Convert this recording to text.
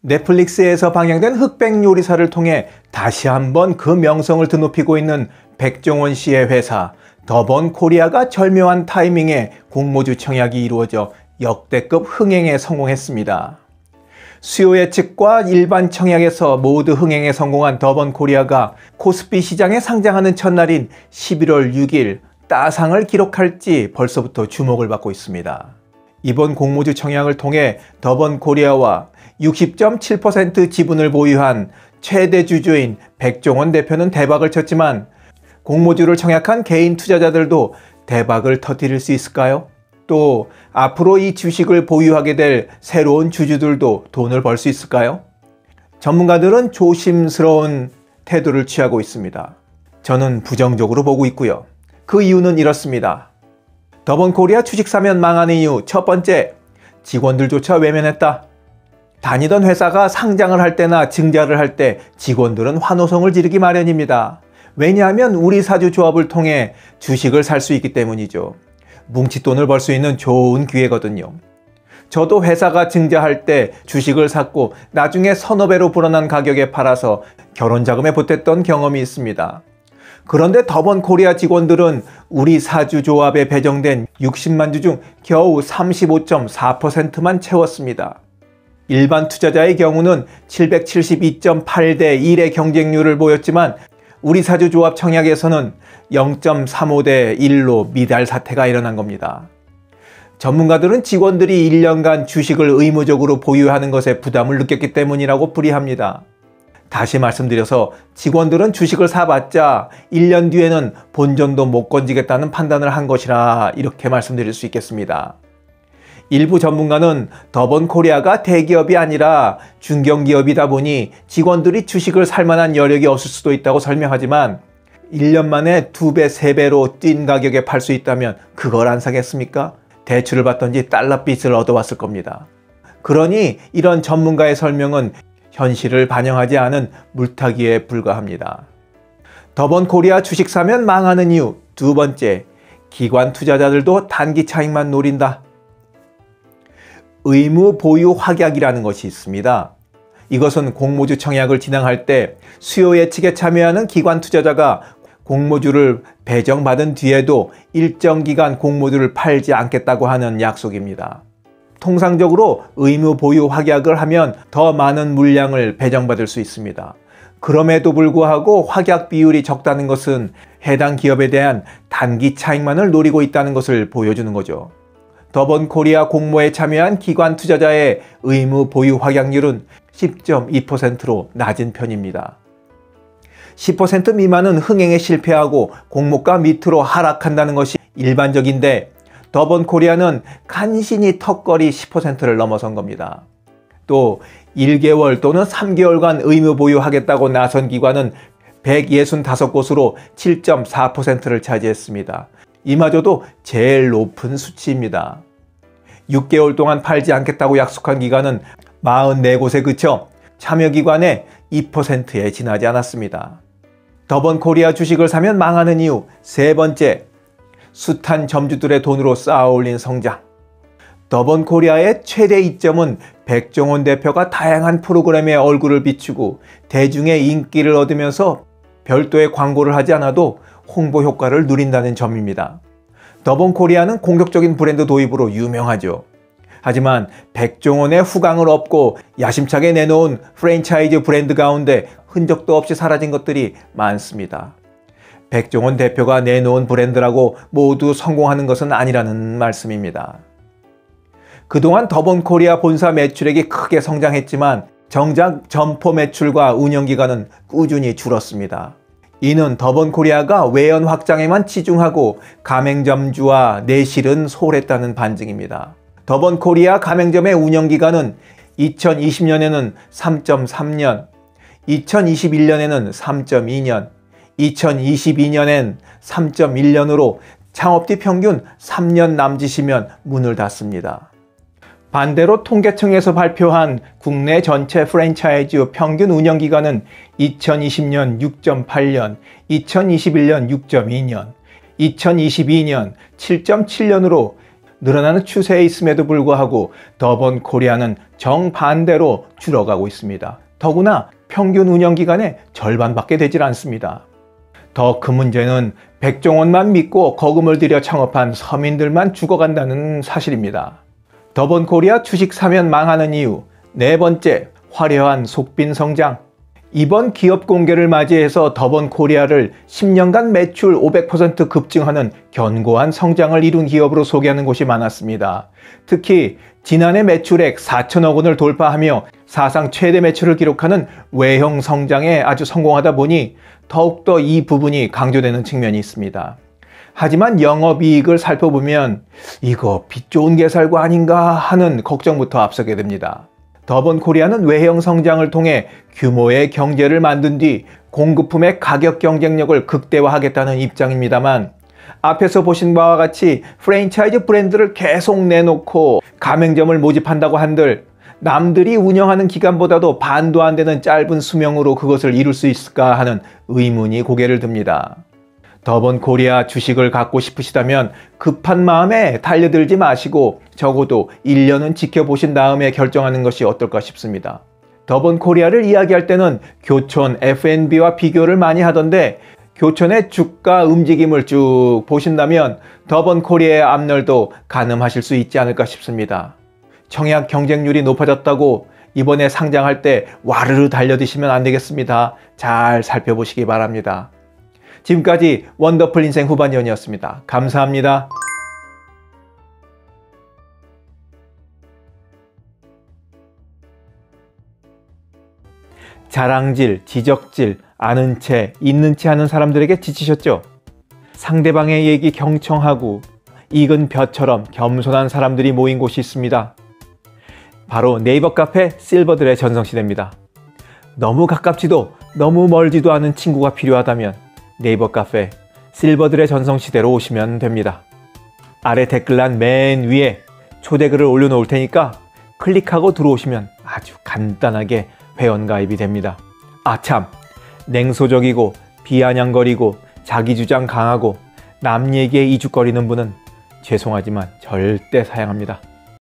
넷플릭스에서 방영된 흑백 요리사를 통해 다시 한번 그 명성을 드높이고 있는 백종원 씨의 회사 더번코리아가 절묘한 타이밍에 공모주 청약이 이루어져 역대급 흥행에 성공했습니다. 수요 예측과 일반 청약에서 모두 흥행에 성공한 더번코리아가 코스피 시장에 상장하는 첫날인 11월 6일 따상을 기록할지 벌써부터 주목을 받고 있습니다. 이번 공모주 청약을 통해 더번코리아와 60.7% 지분을 보유한 최대 주주인 백종원 대표는 대박을 쳤지만 공모주를 청약한 개인 투자자들도 대박을 터뜨릴 수 있을까요? 또 앞으로 이 주식을 보유하게 될 새로운 주주들도 돈을 벌 수 있을까요? 전문가들은 조심스러운 태도를 취하고 있습니다. 저는 부정적으로 보고 있고요. 그 이유는 이렇습니다. 더번코리아 주식 사면 망하는 이유 첫 번째, 직원들조차 외면했다. 다니던 회사가 상장을 할 때나 증자를 할 때 직원들은 환호성을 지르기 마련입니다. 왜냐하면 우리 사주 조합을 통해 주식을 살 수 있기 때문이죠. 뭉칫돈을 벌 수 있는 좋은 기회거든요. 저도 회사가 증자할 때 주식을 샀고 나중에 서너 배로 불어난 가격에 팔아서 결혼 자금에 보탰던 경험이 있습니다. 그런데 더번코리아 직원들은 우리 사주 조합에 배정된 60만 주 중 겨우 35.4%만 채웠습니다. 일반 투자자의 경우는 772.8대 1의 경쟁률을 보였지만 우리 사주 조합 청약에서는 0.35대 1로 미달 사태가 일어난 겁니다. 전문가들은 직원들이 1년간 주식을 의무적으로 보유하는 것에 부담을 느꼈기 때문이라고 불의합니다. 다시 말씀드려서 직원들은 주식을 사봤자 1년 뒤에는 본전도 못 건지겠다는 판단을 한 것이라 이렇게 말씀드릴 수 있겠습니다. 일부 전문가는 더번코리아가 대기업이 아니라 중견기업이다 보니 직원들이 주식을 살 만한 여력이 없을 수도 있다고 설명하지만 1년 만에 2배, 3배로 뛴 가격에 팔 수 있다면 그걸 안 사겠습니까? 대출을 받던지 달러빚을 얻어왔을 겁니다. 그러니 이런 전문가의 설명은 현실을 반영하지 않은 물타기에 불과합니다. 더번코리아 주식 사면 망하는 이유 두 번째, 기관 투자자들도 단기 차익만 노린다. 의무 보유 확약이라는 것이 있습니다. 이것은 공모주 청약을 진행할 때 수요 예측에 참여하는 기관 투자자가 공모주를 배정받은 뒤에도 일정 기간 공모주를 팔지 않겠다고 하는 약속입니다. 통상적으로 의무 보유 확약을 하면 더 많은 물량을 배정받을 수 있습니다. 그럼에도 불구하고 확약 비율이 적다는 것은 해당 기업에 대한 단기 차익만을 노리고 있다는 것을 보여주는 거죠. 더번코리아 공모에 참여한 기관 투자자의 의무 보유 확약률은 10.2%로 낮은 편입니다. 10% 미만은 흥행에 실패하고 공모가 밑으로 하락한다는 것이 일반적인데 더번코리아는 간신히 턱걸이 10%를 넘어선 겁니다. 또 1개월 또는 3개월간 의무 보유하겠다고 나선 기관은 165곳으로 7.4%를 차지했습니다. 이마저도 제일 높은 수치입니다. 6개월 동안 팔지 않겠다고 약속한 기관은 44곳에 그쳐 참여기관의 2%에 지나지 않았습니다. 더번코리아 주식을 사면 망하는 이유 세 번째, 숱한 점주들의 돈으로 쌓아올린 성장. 더번코리아의 최대 이점은 백종원 대표가 다양한 프로그램에 얼굴을 비추고 대중의 인기를 얻으면서 별도의 광고를 하지 않아도 홍보 효과를 누린다는 점입니다. 더번코리아는 공격적인 브랜드 도입으로 유명하죠. 하지만 백종원의 후광을 업고 야심차게 내놓은 프랜차이즈 브랜드 가운데 흔적도 없이 사라진 것들이 많습니다. 백종원 대표가 내놓은 브랜드라고 모두 성공하는 것은 아니라는 말씀입니다. 그동안 더번코리아 본사 매출액이 크게 성장했지만 정작 점포 매출과 운영기간은 꾸준히 줄었습니다. 이는 더번코리아가 외연 확장에만 치중하고 가맹점주와 내실은 소홀했다는 반증입니다. 더번코리아 가맹점의 운영기간은 2020년에는 3.3년, 2021년에는 3.2년, 2022년엔 3.1년으로 창업뒤 평균 3년 남짓이면 문을 닫습니다. 반대로 통계청에서 발표한 국내 전체 프랜차이즈 평균 운영기간은 2020년 6.8년, 2021년 6.2년, 2022년 7.7년으로 늘어나는 추세에 있음에도 불구하고 더번 코리아는 정반대로 줄어가고 있습니다. 더구나 평균 운영기간의 절반밖에 되질 않습니다. 더 큰 문제는 백종원만 믿고 거금을 들여 창업한 서민들만 죽어간다는 사실입니다. 더번 코리아 주식 사면 망하는 이유, 네 번째, 화려한 속빈 성장. 이번 기업 공개를 맞이해서 더번 코리아를 10년간 매출 500% 급증하는 견고한 성장을 이룬 기업으로 소개하는 곳이 많았습니다. 특히 지난해 매출액 4천억 원을 돌파하며 사상 최대 매출을 기록하는 외형 성장에 아주 성공하다 보니 더욱더 이 부분이 강조되는 측면이 있습니다. 하지만 영업이익을 살펴보면 이거 빛 좋은 개살구 아닌가 하는 걱정부터 앞서게 됩니다. 더번 코리아는 외형 성장을 통해 규모의 경제를 만든 뒤 공급품의 가격 경쟁력을 극대화하겠다는 입장입니다만, 앞에서 보신 바와 같이 프랜차이즈 브랜드를 계속 내놓고 가맹점을 모집한다고 한들 남들이 운영하는 기간보다도 반도 안 되는 짧은 수명으로 그것을 이룰 수 있을까 하는 의문이 고개를 듭니다. 더번 코리아 주식을 갖고 싶으시다면 급한 마음에 달려들지 마시고 적어도 1년은 지켜보신 다음에 결정하는 것이 어떨까 싶습니다. 더번 코리아를 이야기할 때는 교촌 F&B와 비교를 많이 하던데, 교촌의 주가 움직임을 쭉 보신다면 더번 코리아의 앞날도 가늠하실 수 있지 않을까 싶습니다. 청약 경쟁률이 높아졌다고 이번에 상장할 때 와르르 달려드시면 안 되겠습니다. 잘 살펴보시기 바랍니다. 지금까지 원더풀 인생 후반전이었습니다. 감사합니다. 자랑질, 지적질, 아는 채, 있는 채 하는 사람들에게 지치셨죠? 상대방의 얘기 경청하고 익은 벼처럼 겸손한 사람들이 모인 곳이 있습니다. 바로 네이버 카페 실버들의 전성시대입니다. 너무 가깝지도 너무 멀지도 않은 친구가 필요하다면 네이버 카페 실버들의 전성시대로 오시면 됩니다. 아래 댓글란 맨 위에 초대글을 올려놓을 테니까 클릭하고 들어오시면 아주 간단하게 회원가입이 됩니다. 아참, 냉소적이고 비아냥거리고 자기주장 강하고 남 얘기에 이죽거리는 분은 죄송하지만 절대 사양합니다.